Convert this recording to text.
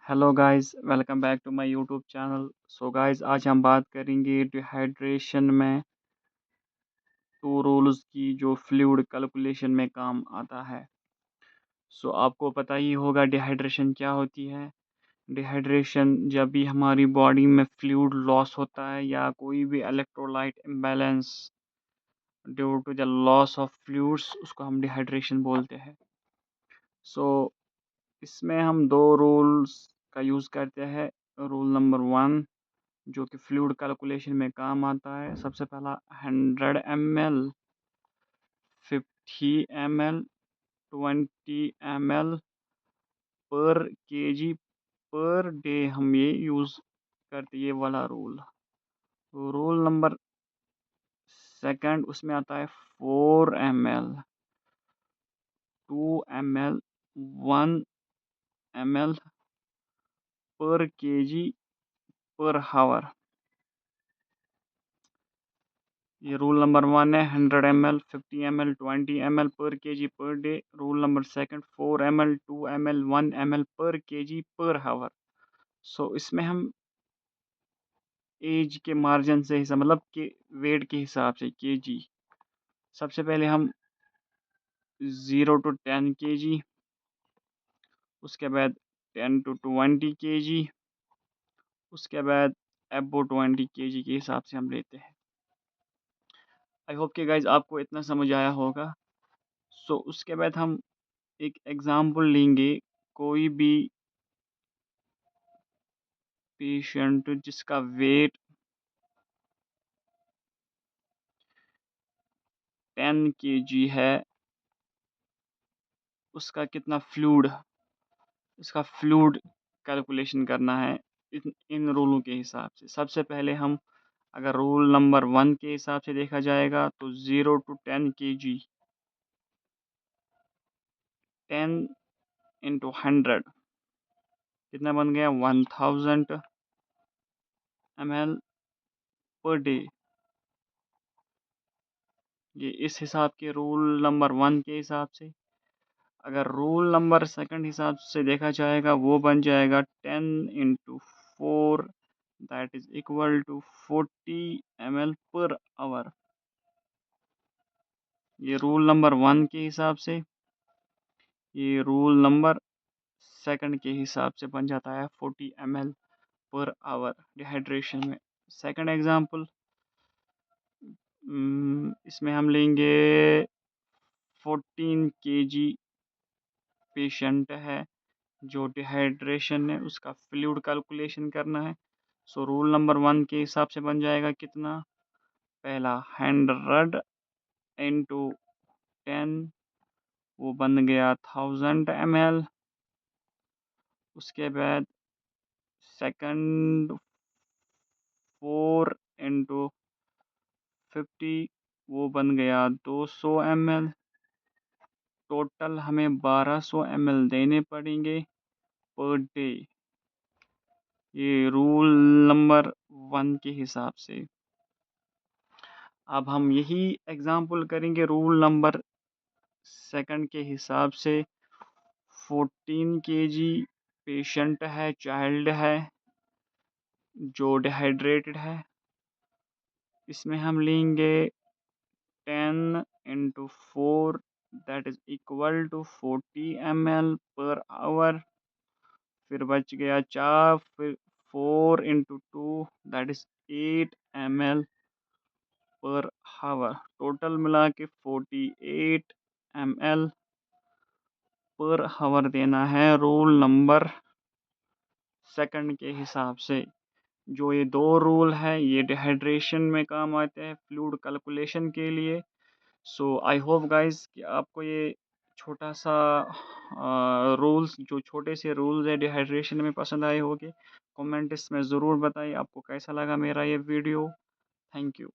Hello guys, welcome back to my YouTube channel. So guys, आज हम बात करेंगे डिहाइड्रेशन में टू रूल्स की जो फ्लूइड कैलकुलेशन में काम आता है। सो आपको पता ही होगा डिहाइड्रेशन क्या होती है। डिहाइड्रेशन जब भी हमारी बॉडी में फ्लूइड लॉस होता है या कोई भी electrolyte imbalance due to the loss of fluids, उसको हम डिहाइड्रेशन बोलते हैं। सो इसमें हम दो रूल्स का यूज़ करते हैं। रूल नंबर 1 जो कि फ्लूइड कैलकुलेशन में काम आता है। सबसे पहला 100 ml, 50 ml, 20 ml पर केजी पर डे हम ये यूज़ करते, ये वाला रूल। रूल नंबर सेकंड उसमें आता है 4 ml, 2 ml, 1 ml पर केजी पर हावर। ये रूल नंबर 1 है। 100 ml, 50 ml, 20 ml पर KG per day. Rule number second 4 ml, 2 ml, 1 ml पर केजी पर हावर। सो इसमें हम एज के मार्जिन से हिसाब, मतलब कि वेट के हिसाब से केजी। सबसे पहले हम 0 to 10 kg, उसके बाद 10 to 20 kg, उसके बाद अबो 20 kg के हिसाब से हम लेते हैं। आई होप कि गाइज आपको इतना समझ आया होगा। सो उसके बाद हम एक एग्ज़ाम्पल लेंगे। कोई भी पेशेंट जिसका वेट 10 kg है, उसका कितना फ्लूइड, इसका फ्लूइड कैलकुलेशन करना है इन रूलों के हिसाब से। सबसे पहले हम अगर रूल नंबर 1 के हिसाब से देखा जाएगा तो 0 to 10 kg, 10 × 100 कितना बन गया, 1000 ml पर डे। ये इस हिसाब के रूल नंबर 1 के हिसाब से। अगर रूल नंबर सेकंड हिसाब से देखा जाएगा वो बन जाएगा 10 × 4, that is equal to 40 ml per hour. ये रूल नंबर 1 के हिसाब से। ये रूल नंबर सेकंड के हिसाब से बन जाता है 40 ml पर आवर डिहाइड्रेशन में। सेकंड एग्जांपल, इसमें हम लेंगे 14 kg पेशेंट है जो डिहाइड्रेशन है, उसका फ्लूइड कैलकुलेशन करना है। सो रूल नंबर 1 के हिसाब से बन जाएगा कितना, पहला 100 × 10, वो बन गया 1000 ml। उसके बाद सेकंड 4 × 50, वो बन गया 200 ml। टोटल हमें 1200 ml देने पड़ेंगे पर डे, ये रूल नंबर 1 के हिसाब से। अब हम यही एग्जांपल करेंगे रूल नंबर सेकंड के हिसाब से। 14 kg पेशेंट है, चाइल्ड है जो डिहाइड्रेटेड है। इसमें हम लेंगे 10 × 4, that is equal to 40 ml per hour. फिर बच गया 4, फिर 4 × 2, दैट इज 8 ml पर हावर। टोटल मिला के 48 ml पर हावर देना है रूल नंबर सेकंड के हिसाब से। जो ये दो रूल है ये डिहाइड्रेशन में काम आते हैं फ्लूइड कैलकुलेशन के लिए। सो आई होप गाइस कि आपको ये छोटा सा रूल्स, जो छोटे से रूल्स है डिहाइड्रेशन में, पसंद आए होंगे। कमेंट्स में ज़रूर बताइए आपको कैसा लगा मेरा ये वीडियो। Thank you.